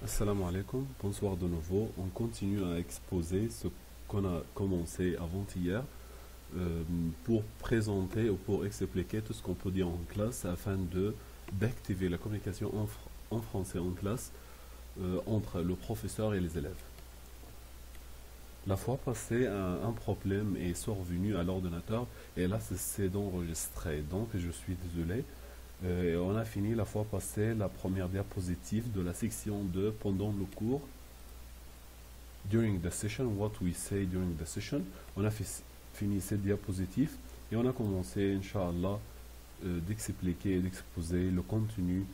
Assalamu alaikum, bonsoir de nouveau. On continue à exposer ce qu'on a commencé avant-hier euh, pour présenter ou pour expliquer tout ce qu'on peut dire en classe afin d'activer la communication en français en classe entre le professeur et les élèves. La fois passée, un problème est survenu à l'ordinateur et là c'est d'enregistrer. Donc je suis désolé. On a fini la fois passée la première diapositive de la section 2 pendant le cours. During the session, what we say during the session. On a fini cette diapositive et on a commencé, Inch'Allah, d'expliquer et d'exposer le contenu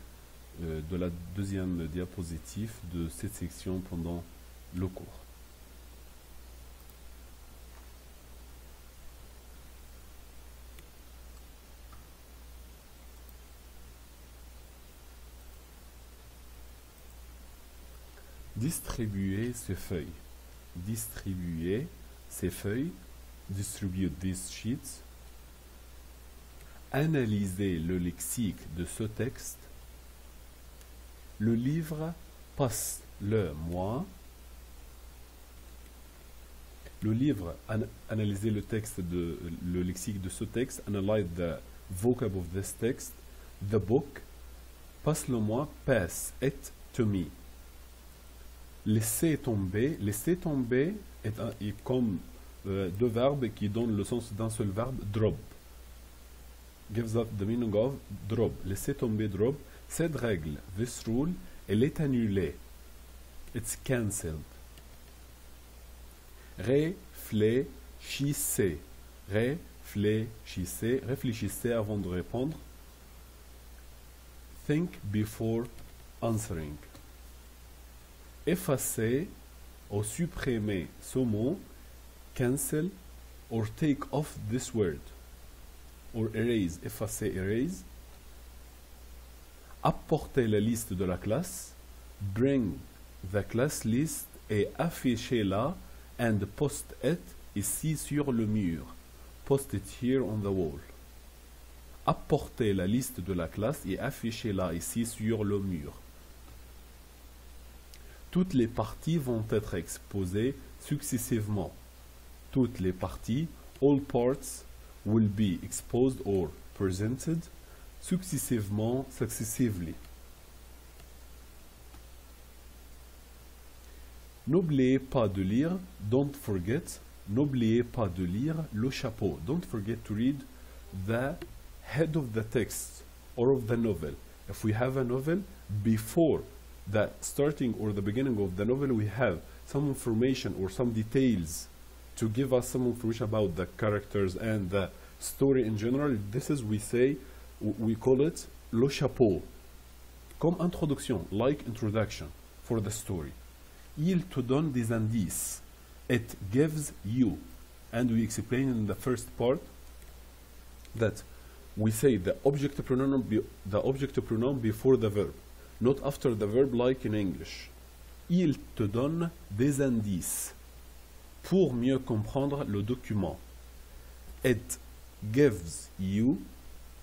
de la deuxième diapositive de cette section pendant le cours. Distribuer ces feuilles. Distribuer ces feuilles. Distribute these sheets. Analyser le lexique de ce texte. Le livre passe-le-moi. Le livre, analyser le texte le lexique de ce texte. Analyze the vocab of this text. The book. Passe-le-moi. Pass it to me. Laisser tomber est comme deux verbes qui donnent le sens d'un seul verbe, drop. Gives up the meaning of drop. Laisser tomber, drop. Cette règle, this rule, elle est annulée. It's cancelled. Réfléchissez. Réfléchissez. Réfléchissez avant de répondre. Think before answering. Effacer ou supprimer ce mot, cancel or take off this word, or erase, effacer, erase. Apporter la liste de la classe, bring the class list et affichez-la and post it ici sur le mur. Post it here on the wall. Apporter la liste de la classe et affichez-la ici sur le mur. Toutes les parties vont être exposées successivement. Toutes les parties, all parts, will be exposed or presented successivement, successively. N'oubliez pas de lire, don't forget, n'oubliez pas de lire le chapeau. Don't forget to read the head of the text or of the novel. If we have a novel, before the starting or the beginning of the novel, we have some information or some details to give us some information about the characters and the story in general. This is, we call it le chapeau. Comme introduction, like introduction for the story. Il te donne des indices. It gives you. And we explain in the first part that we say the object pronoun before the verb. Not after the verb like in English. Il te donne des indices pour mieux comprendre le document. It gives you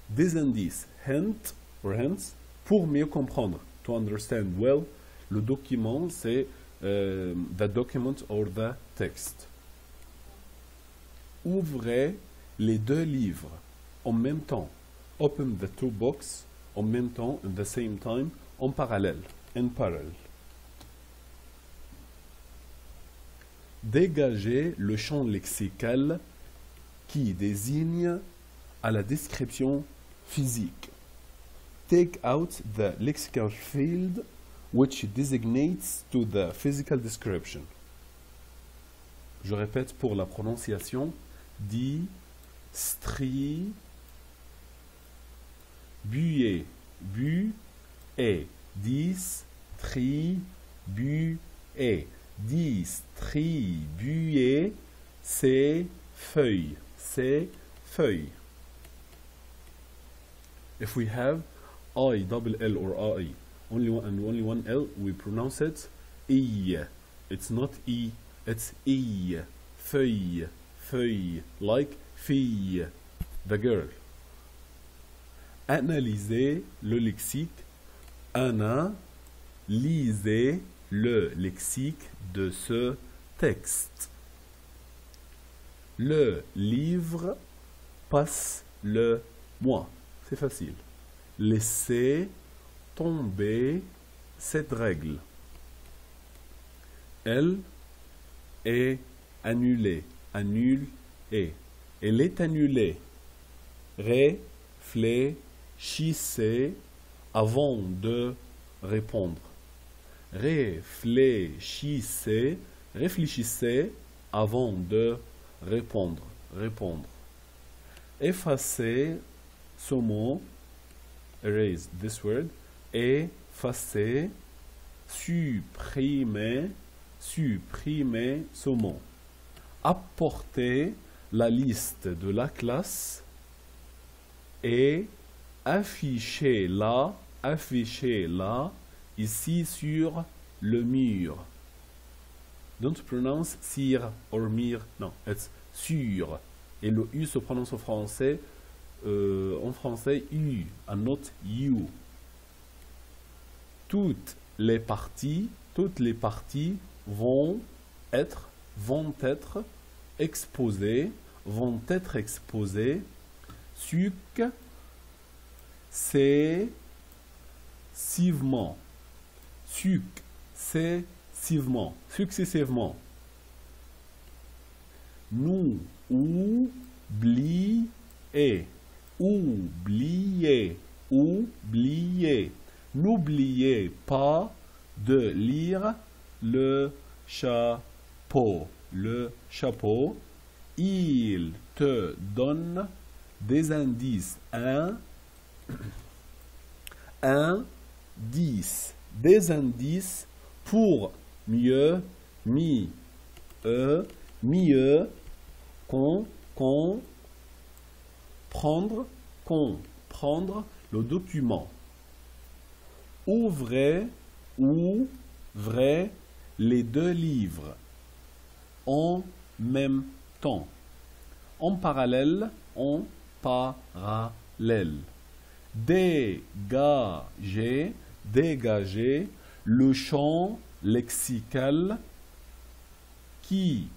des indices, hint or hints, pour mieux comprendre. To understand well, le document c'est the document or the text. Ouvrez les deux livres en même temps. Open the two books en même temps, at the same time, en parallèle, in parallel. Dégagez le champ lexical qui désigne à la description physique. Take out the lexical field which designates to the physical description. Je répète pour la prononciation, distribuer, distribuer, distribuer ces feuilles, If we have I double L or I, only one L, we pronounce it I. It's not E, it's I. Feuille, like fille, the girl. Analysez le lexique. Analysez le lexique de ce texte. Le livre passe le mois. C'est facile. Laissez tomber cette règle. Elle est annulée. Annule est. Elle est annulée. Réfléchissez avant de répondre. Réfléchissez avant de répondre. Répondre. Effacez ce mot. Erase this word. Effacez. Supprimez ce mot. Apportez la liste de la classe et affichez-la ici sur le mur. Don't pronounce sir or mir. Non, it's sur. Et le U se prononce en français U, and not you. Toutes les parties vont être exposées successivement. Nous oubliez. N'oubliez pas de lire le chapeau. Il te donne des indices. Des indices pour mieux comprendre le document. Ouvrez les deux livres en même temps. En parallèle. Dégagez le champ lexical qui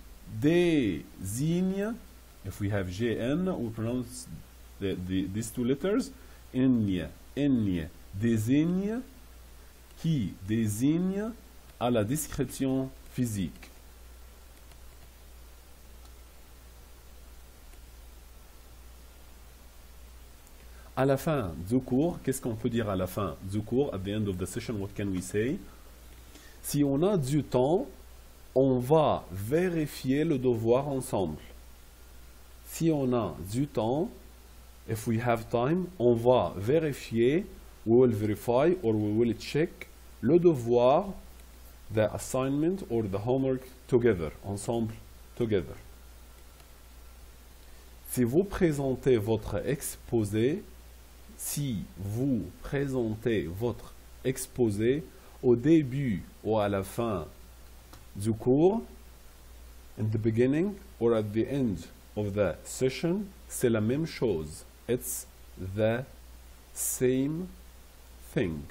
désigne, if we have GN, we pronounce these two letters, qui désigne à la description physique. À la fin du cours, qu'est-ce qu'on peut dire à la fin du cours? At the end of the session, what can we say? Si on a du temps, on va vérifier le devoir ensemble. Si on a du temps, if we have time, on va vérifier, we will verify or we will check le devoir, the assignment or the homework together, ensemble, together. Si vous présentez votre exposé, au début ou à la fin du cours, in the beginning or at the end of the session, c'est la même chose. It's the same thing.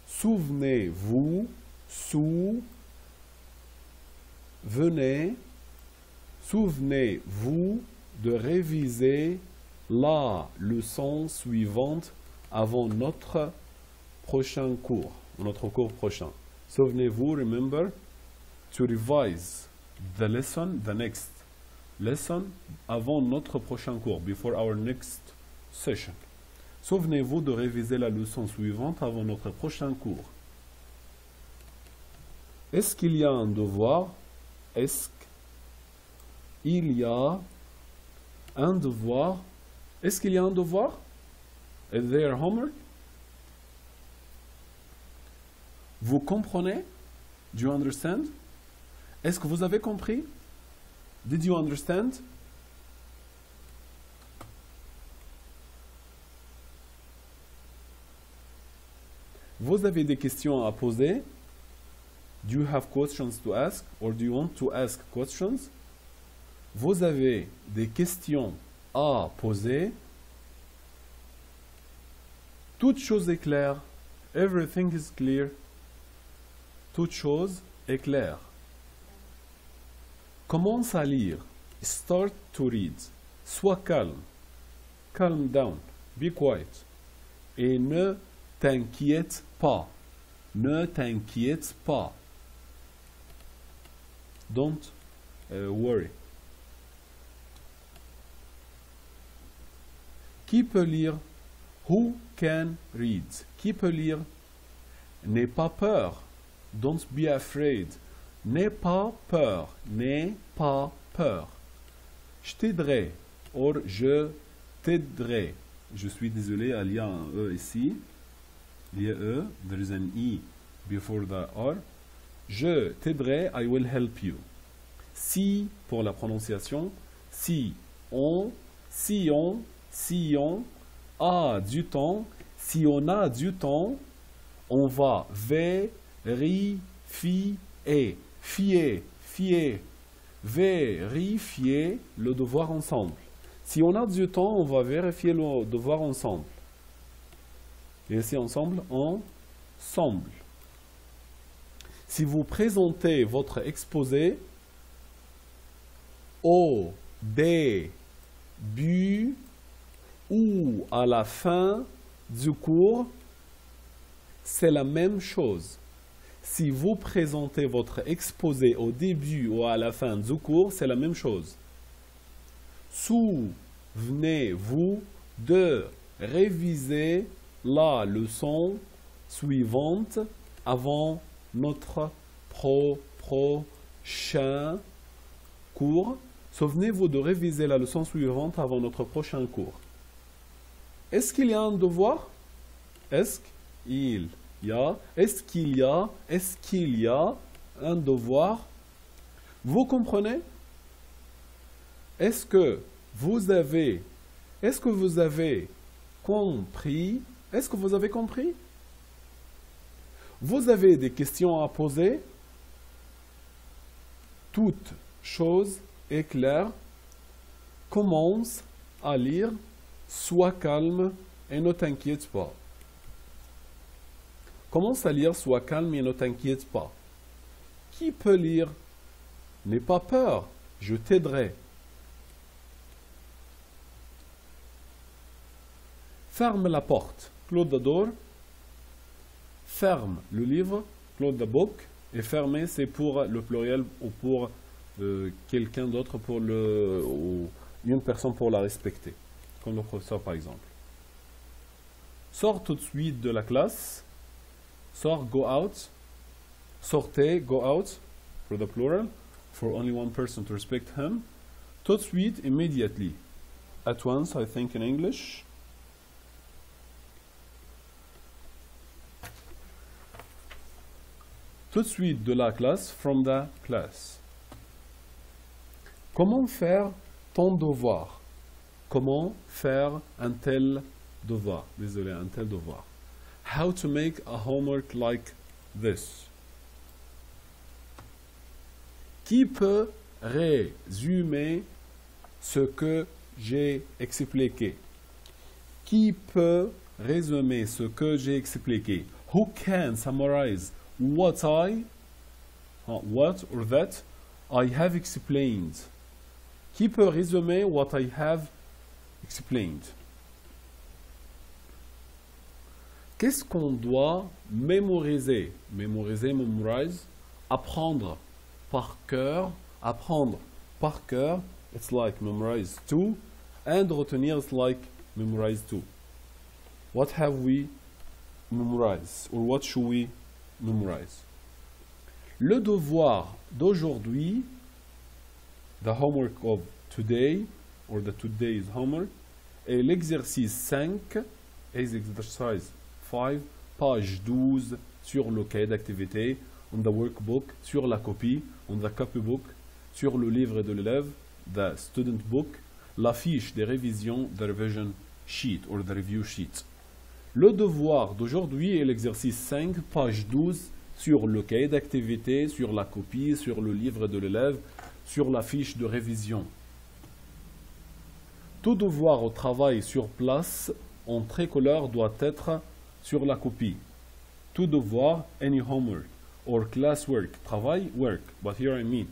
Souvenez-vous de réviser la leçon suivante avant notre prochain cours, notre cours prochain. Souvenez-vous, remember, to revise the lesson, the next lesson, avant notre prochain cours, before our next session. Souvenez-vous de réviser la leçon suivante avant notre prochain cours. Est-ce qu'il y a un devoir? Est-ce qu'il y a un devoir? Est-ce qu'il y a un devoir? Is there homework? Vous comprenez? Do you understand? Est-ce que vous avez compris? Did you understand? Vous avez des questions à poser? Do you have questions to ask? Or do you want to ask questions? Vous avez des questions à poser? Toute chose est claire. Everything is clear. Toute chose est claire. Commence à lire. Start to read. Sois calme. Calm down. Be quiet. Et ne t'inquiète pas. Ne t'inquiète pas. Don't worry. Qui peut lire? Who can read? Qui peut lire? N'aie pas peur. Don't be afraid. N'aie pas peur. N'aie pas peur. Je t'aiderai. Or, je t'aiderai. Je suis désolé, il y a un E ici. Il y a E. There is an E before the R. Je t'aiderai. I will help you. Si, pour la prononciation, si on a du temps, si on a du temps, on va vérifier, vérifier le devoir ensemble. Si on a du temps, on va vérifier le devoir ensemble. Et ici ensemble, ensemble. Si vous présentez votre exposé au début ou à la fin du cours, c'est la même chose. Si vous présentez votre exposé au début ou à la fin du cours, c'est la même chose. Souvenez-vous de réviser la leçon suivante avant notre prochain cours. Souvenez-vous de réviser la leçon suivante avant notre prochain cours. Est-ce qu'il y a un devoir? Est-ce qu'il y a un devoir? Vous comprenez? Est-ce que vous avez compris? Est-ce que vous avez compris? Vous avez des questions à poser? Toute chose est claire. Commence à lire. Sois calme et ne t'inquiète pas. Commence à lire, sois calme et ne t'inquiète pas. Qui peut lire? N'aie pas peur, je t'aiderai. Ferme la porte, close the door. Ferme le livre, close the book. Et fermer, c'est pour le pluriel ou pour quelqu'un d'autre, pour une personne pour la respecter. Comme le professeur par exemple. Sors tout de suite de la classe. Sors, go out. Sortez, go out, for the plural, for only one person to respect him. Tout de suite, immediately. At once, I think in English. Tout de suite de la classe, from the class. Comment faire ton devoir? Comment faire un tel devoir? Désolé, un tel devoir. How to make a homework like this. Qui peut résumer ce que j'ai expliqué? Qui peut résumer ce que j'ai expliqué? Who can summarize what or that I have explained? Qui peut résumer what I have explained? Qu'est-ce qu'on doit mémoriser? Mémoriser, memorize. Apprendre par cœur. Apprendre par cœur. It's like memorize too. And retenir is like memorize too. What have we memorized? Or what should we memorize? Le devoir d'aujourd'hui, the homework of today, or the today's homework, est l'exercice 5, exercise 5, page 12, sur le cahier d'activité, on the workbook, sur la copie, on the copybook, sur le livre de l'élève, the student book, la fiche des révisions, the revision sheet, or the review sheet. Le devoir d'aujourd'hui est l'exercice 5, page 12, sur le cahier d'activité, sur la copie, sur le livre de l'élève, sur la fiche de révision. Tout devoir au travail sur place en tricolore doit être sur la copie. to devoir, any homework, or classwork, travail, work. But here I mean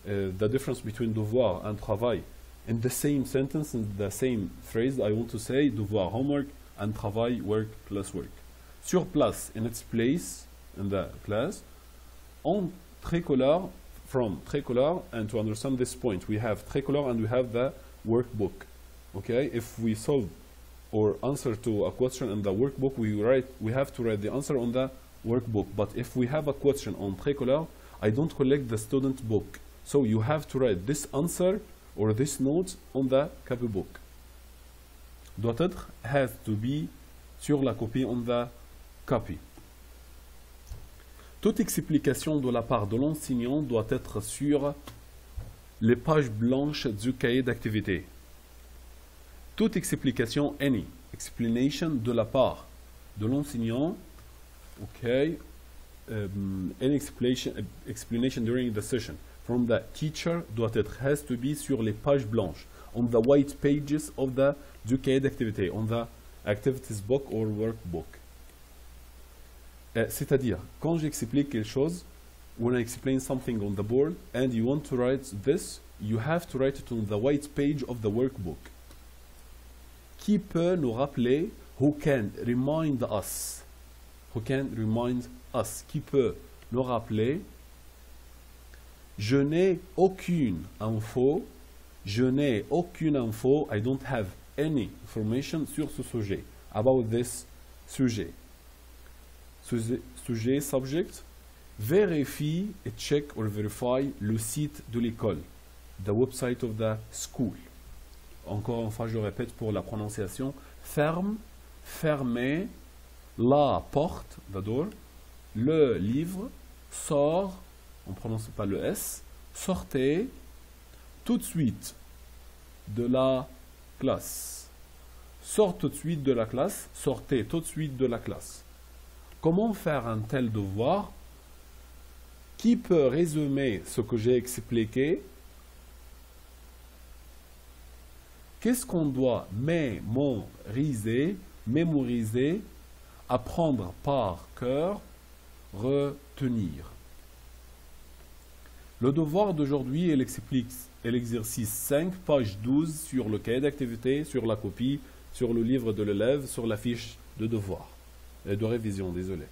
the difference between devoir and travail. In the same sentence, in the same phrase, I want to say devoir, homework, and travail, work, classwork. Sur place, in its place, in the class, on tricolor, from tricolor, and to understand this point, we have tricolor and we have the workbook. Okay, if we solve or answer to a question in the workbook, we have to write the answer on the workbook. But if we have a question on tricolor, I don't collect the student book. So you have to write this answer or this note on the copybook. Doit être has to be sur la copie on the copy. Toute explication de la part de l'enseignant doit être sur les pages blanches du cahier d'activité. Toute explication, any explanation de la part de l'enseignant, okay, any explanation during the session from the teacher doit être, has to be sur les pages blanches, on the white pages of the du cahier d'activité, on the activities book or workbook. C'est-à-dire, quand j'explique quelque chose, when I explain something on the board and you want to write this, you have to write it on the white page of the workbook. Qui peut nous rappeler, who can remind us, who can remind us, qui peut nous rappeler, je n'ai aucune info, je n'ai aucune info, I don't have any information sur ce sujet, about this sujet. Sujet, subject, vérifie et check or verify le site de l'école, the website of the school. Encore une fois, je répète pour la prononciation, ferme, fermez, la porte, the door, le livre, sort, on ne prononce pas le S, sortez tout de suite de la classe. Sort tout de suite de la classe, sortez tout de suite de la classe. Comment faire un tel devoir? Qui peut résumer ce que j'ai expliqué? Qu'est-ce qu'on doit mémoriser, apprendre par cœur, retenir? Le devoir d'aujourd'hui est l'exercice 5, page 12, sur le cahier d'activité, sur la copie, sur le livre de l'élève, sur la fiche de devoir, de révision, désolé.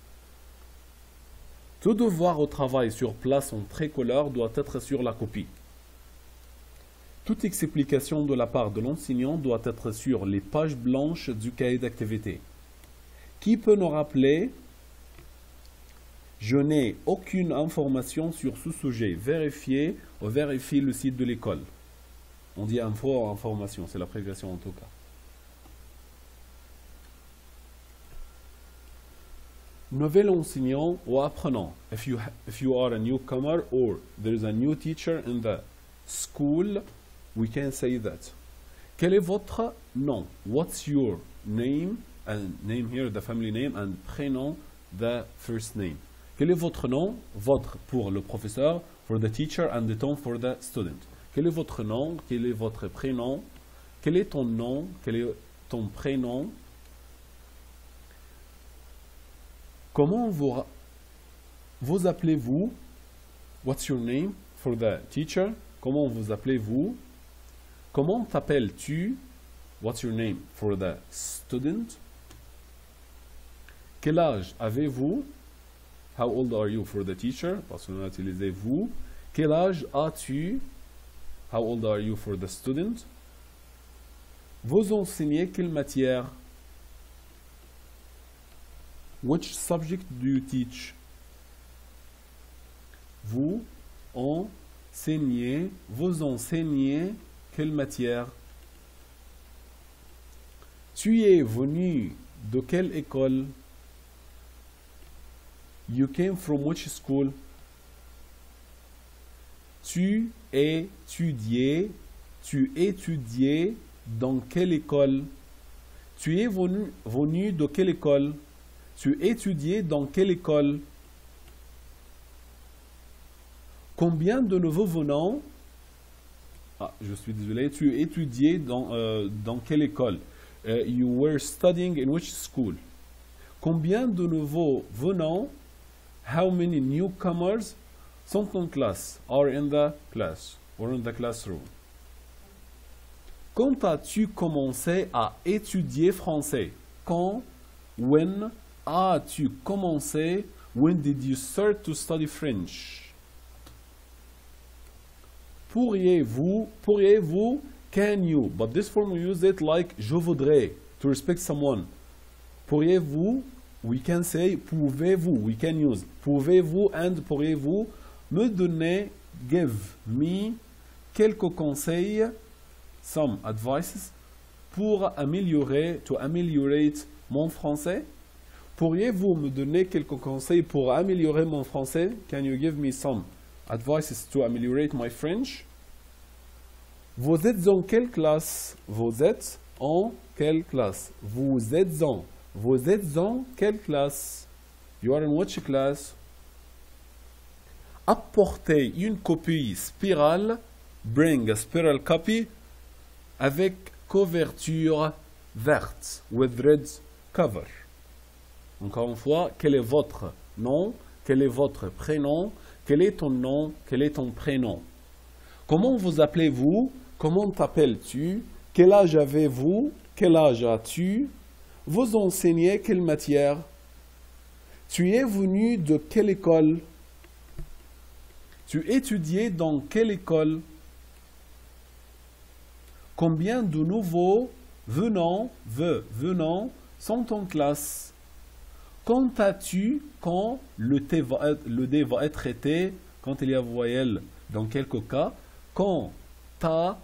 Tout devoir au travail sur place en tricolore doit être sur la copie. Toute explication de la part de l'enseignant doit être sur les pages blanches du cahier d'activité. Qui peut nous rappeler? Je n'ai aucune information sur ce sujet. Vérifiez ou vérifiez le site de l'école. On dit info ou information, c'est l'abréviation en tout cas. Nouvel enseignant ou apprenant. If you are a newcomer or there is a new teacher in the school, we can say that. Quel est votre nom? What's your name? And name here, the family name, and prénom, the first name. Quel est votre nom? Votre pour le professeur, for the teacher, and the ton for the student. Quel est votre nom? Quel est votre prénom? Quel est ton nom? Quel est ton prénom? Comment vous appelez-vous? What's your name? For the teacher. Comment vous appelez-vous? Comment t'appelles-tu? What's your name? For the student. Quel âge avez-vous? How old are you? For the teacher. Parce qu'on a utilisé vous. Quel âge as-tu? How old are you? For the student. Vous enseignez quelle matière? Which subject do you teach? Vous enseignez quelle matière? Tu es venu de quelle école? You came from which school? Tu étudiais dans quelle école? Tu es venu de quelle école? Tu étudiais dans quelle école? Combien de nouveaux venants? Ah, je suis désolé. Tu étudiais dans quelle école? You were studying in which school? Combien de nouveaux venants, how many newcomers, sont en classe, are in the class, or in the classroom? Quand as-tu commencé à étudier français? Quand, when, as-tu commencé, when did you start to study French? Pourriez-vous, can you, but this form we use it like je voudrais, to respect someone. Pourriez-vous, we can say, pouvez-vous, we can use, pouvez-vous and pourriez-vous me donner, give me, quelques conseils, some advices, pour améliorer, to ameliorate mon français? Pourriez-vous me donner quelques conseils pour améliorer mon français? Can you give me some advices to ameliorate my French? Vous êtes en quelle classe? Vous êtes en quelle classe? Vous êtes en quelle classe? You are in which class? Apportez une copie spirale, bring a spiral copy, avec couverture verte, with red cover. Encore une fois, quel est votre nom? Quel est votre prénom? Quel est ton nom? Quel est ton prénom? Comment vous appelez-vous? Comment t'appelles-tu? Quel âge avez-vous? Quel âge as-tu? Vous enseignez quelle matière? Tu es venu de quelle école? Tu étudiais dans quelle école? Combien de nouveaux venants sont en classe? Quand as-tu, quand le D va être été, quand il y a voyelle dans quelques cas, quand ta,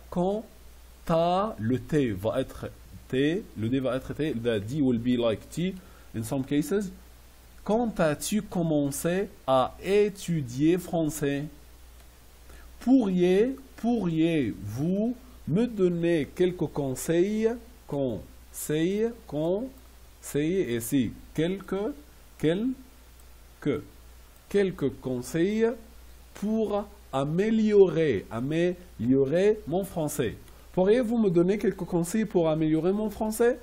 le T va être T, le D va être T, the D will be like T in some cases. Quand as-tu commencé à étudier français? Pourriez-vous me donner quelques conseils, et si, quelques conseils pour améliorer mon français. Pourriez-vous me donner quelques conseils pour améliorer mon français?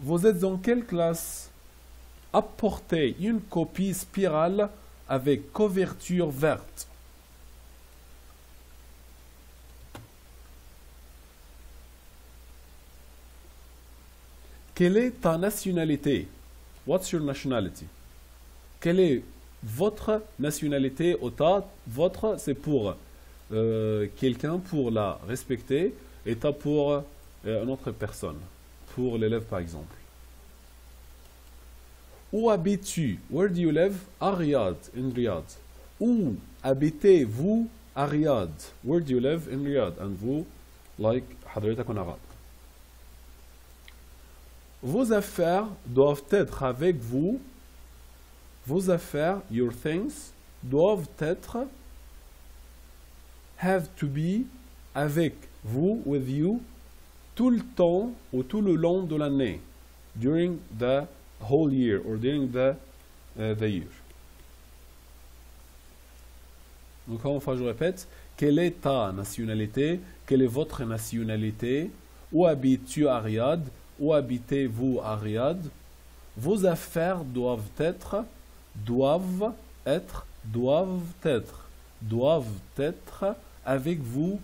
Vous êtes dans quelle classe? Apportez une copie spirale avec couverture verte. Quelle est ta nationalité? What's your nationality? Quelle est votre nationalité? Votre, c'est pour quelqu'un, pour la respecter, et ta pour une autre personne, pour l'élève par exemple. Où habites-tu? Where do you live? À Riyad, in Riyad. Où habitez-vous? À Riyad. Where do you live? In Riyad. And vous, like حضرتك en arabe. Vos affaires doivent être avec vous. Vos affaires, your things, doivent être, have to be, avec vous, with you, tout le temps ou tout le long de l'année. During the whole year or during the year. Donc, encore une fois, je répète, quelle est ta nationalité? Quelle est votre nationalité? Où habites-tu à Riyad? Où habitez-vous à Riyad? Vos affaires doivent être avec vous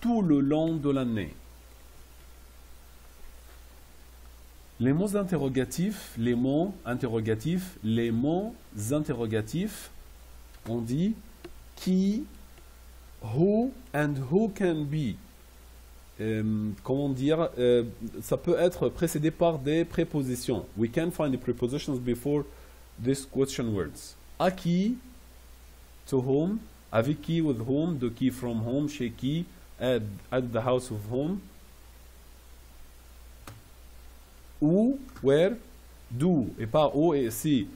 tout le long de l'année. Les mots interrogatifs, on dit qui, who and who can be. Comment dire, ça peut être précédé par des prépositions. We can find the prepositions before these question words. À qui, to whom, avec qui, with whom, de qui, from whom, chez qui, at the house of whom. Où, where, d'où, et par où, et si,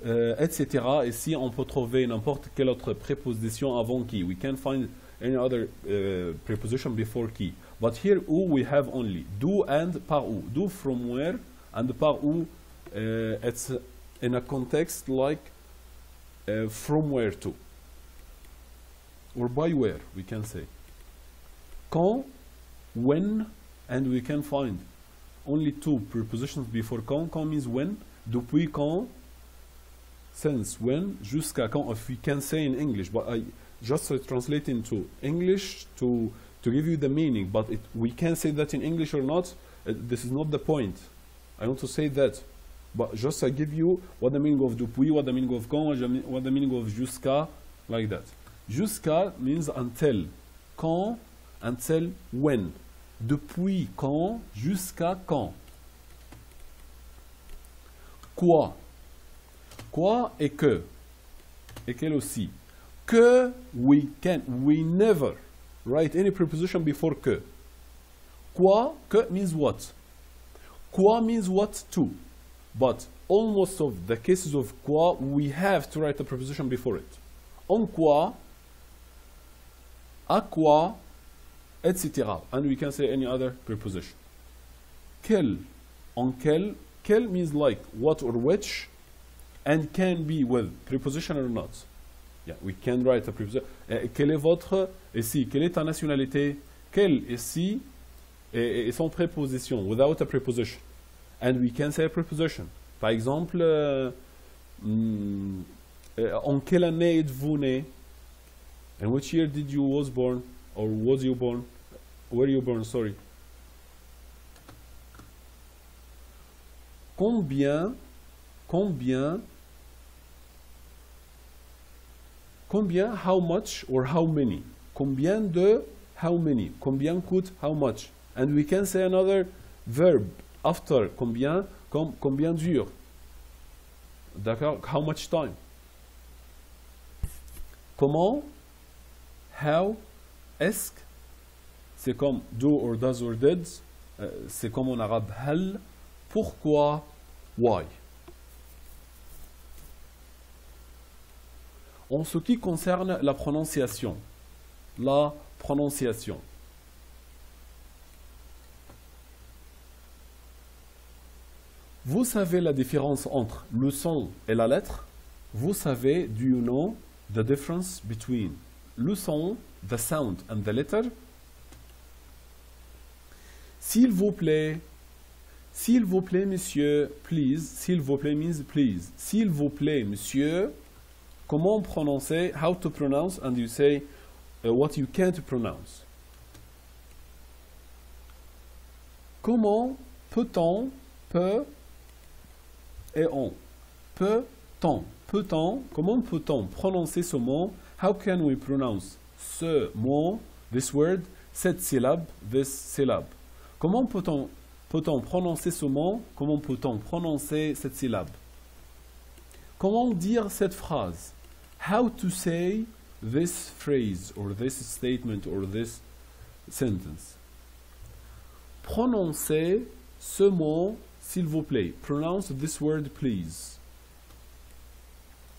etc. Et si on peut trouver n'importe quelle autre préposition avant qui. We can find any other preposition before qui. But here, où, we have only do and par où. Do from where and par où. It's in a context like from where to. Or by where, we can say. Quand, when, and we can find only two prepositions before quand. Quand means when. Depuis quand. Since when. Jusqu'à quand. If we can say in English, but I just translate into English to give you the meaning. But we can say that in English or not. This is not the point. I want to say that. But just I give you what the meaning of depuis, what the meaning of quand, what the meaning of jusqu'à, like that. Jusqu'à means until. Quand, until when. Depuis quand, jusqu'à quand. Quoi. Quoi et que. Et quel aussi. Que, we never write any preposition before que. Quoi, que means what. Quoi means what too. But almost of the cases of quoi, we have to write a preposition before it. En quoi, à quoi, etc. And we can say any other preposition. Quel, en quel. Quel means like what or which, and can be with preposition or not. Yeah, we can write a preposition. Quel est votre, ici, quelle est ta nationalité? Quel, ici, et sans préposition, without a preposition. And we can say a preposition. Par exemple, en quelle année êtes-vous né? In which year did you was born? Or was you born? Were you born? Sorry. Combien, how much or how many. Combien de, how many. Combien coûte, how much. And we can say another verb after combien, combien dure. D'accord? How much time. Comment, how, est-ce. C'est comme do or does or did. C'est comme en arabe hal. Pourquoi, why. En ce qui concerne la prononciation, vous savez la différence entre le son et la lettre? Vous savez, do you know the difference between le son, the sound, and the letter? S'il vous plaît, monsieur, please. S'il vous plaît means please. S'il vous plaît, monsieur. Comment prononcer? How to pronounce? And you say what you can't pronounce. Comment peut-on, peut et on. Peut-on, comment peut-on prononcer ce mot? How can we pronounce ce mot, this word, cette syllabe, this syllab? Comment peut-on prononcer ce mot? Comment peut-on prononcer cette syllabe? Comment dire cette phrase? How to say this phrase or this statement or this sentence? Prononcez ce mot, s'il vous plaît. Pronounce this word, please.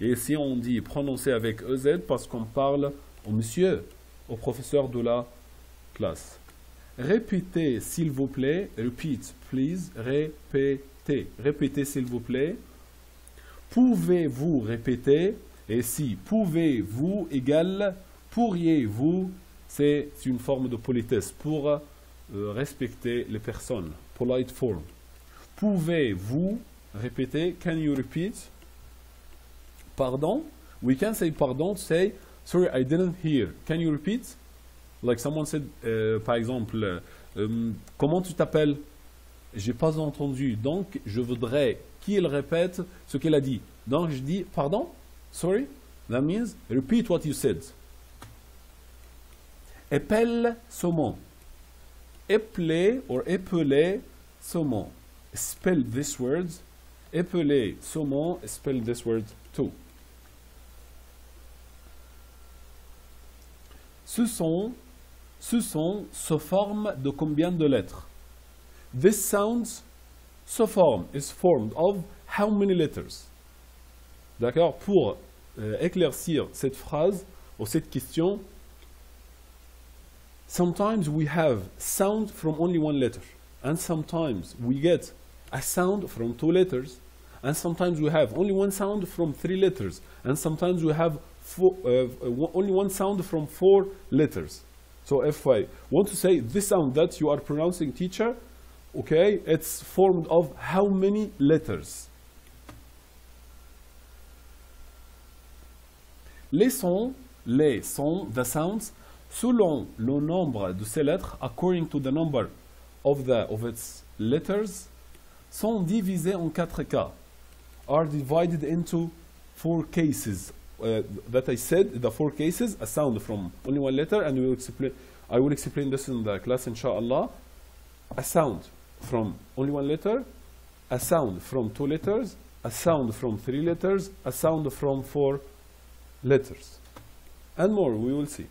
Et ici, on dit prononcer avec EZ parce qu'on parle au monsieur, au professeur de la classe. Répétez, s'il vous plaît. Repeat, please. Répétez. Répétez, s'il vous plaît. Pouvez-vous répéter? Et si pouvez-vous égale pourriez-vous, c'est une forme de politesse pour respecter les personnes. Polite form. Pouvez-vous répéter? Can you repeat? Pardon? We can say pardon to say sorry, I didn't hear. Can you repeat? Like someone said, par exemple, comment tu t'appelles? J'ai pas entendu. Donc, je voudrais qu'il répète ce qu'il a dit. Donc, je dis pardon? Sorry? That means repeat what you said. Épelle saumon. Épeler or épeler saumon. Spell this word. Épeler saumon. Spell this word too. Ce son se forme de combien de lettres? This sound se forme, is formed of how many letters? D'accord? Pour éclaircir cette phrase ou cette question, sometimes we have sound from only one letter, and sometimes we get a sound from two letters, and sometimes we have only one sound from three letters, and sometimes we have only one sound from four letters. So if I want to say this sound that you are pronouncing, teacher, okay, it's formed of how many letters? Les sons, the sounds, selon le nombre de ces lettres, according to the number of its letters, sont divisés en 4 cas, are divided into 4 cases. That I said, the 4 cases, a sound from only one letter, and I will explain this in the class, inshallah. A sound from only one letter, a sound from 2 letters, a sound from 3 letters, a sound from 4 letters, and more, we will see.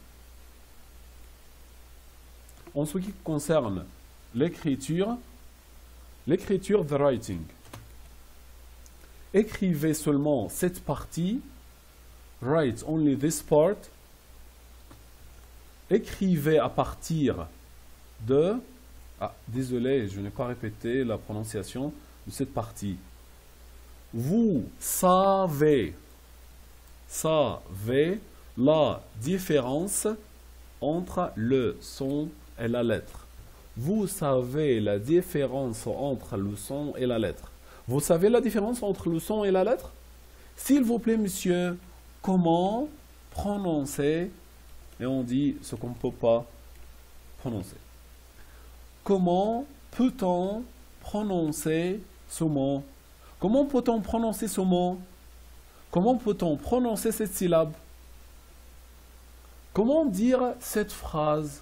En ce qui concerne l'écriture, the writing. Écrivez seulement cette partie, write only this part. Écrivez à partir de... Ah, désolé, je n'ai pas répété la prononciation de cette partie. Vous savez la différence entre le son et la lettre. Vous savez la différence entre le son et la lettre. Vous savez la différence entre le son et la lettre? S'il vous plaît, monsieur, comment prononcer? Et on dit ce qu'on ne peut pas prononcer. Comment peut-on prononcer ce mot? Comment peut-on prononcer ce mot? Comment peut-on prononcer cette syllabe? Comment dire cette phrase?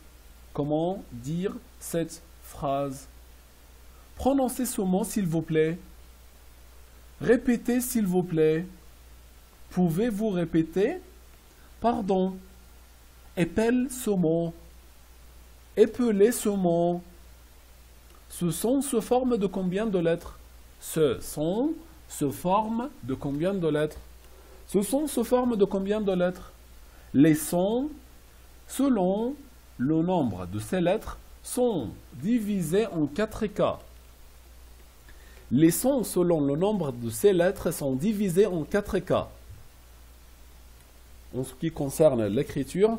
Comment dire cette phrase? Prononcez ce mot, s'il vous plaît. Répétez, s'il vous plaît. Pouvez-vous répéter? Pardon. Épelle ce mot. Épelez ce mot. Ce son se forme de combien de lettres? Ce son se forme de combien de lettres? Ce son se forme de combien de lettres? Les sons, selon le nombre de ces lettres, sont divisés en 4 cas. Les sons, selon le nombre de ces lettres, sont divisés en 4 cas. En ce qui concerne l'écriture,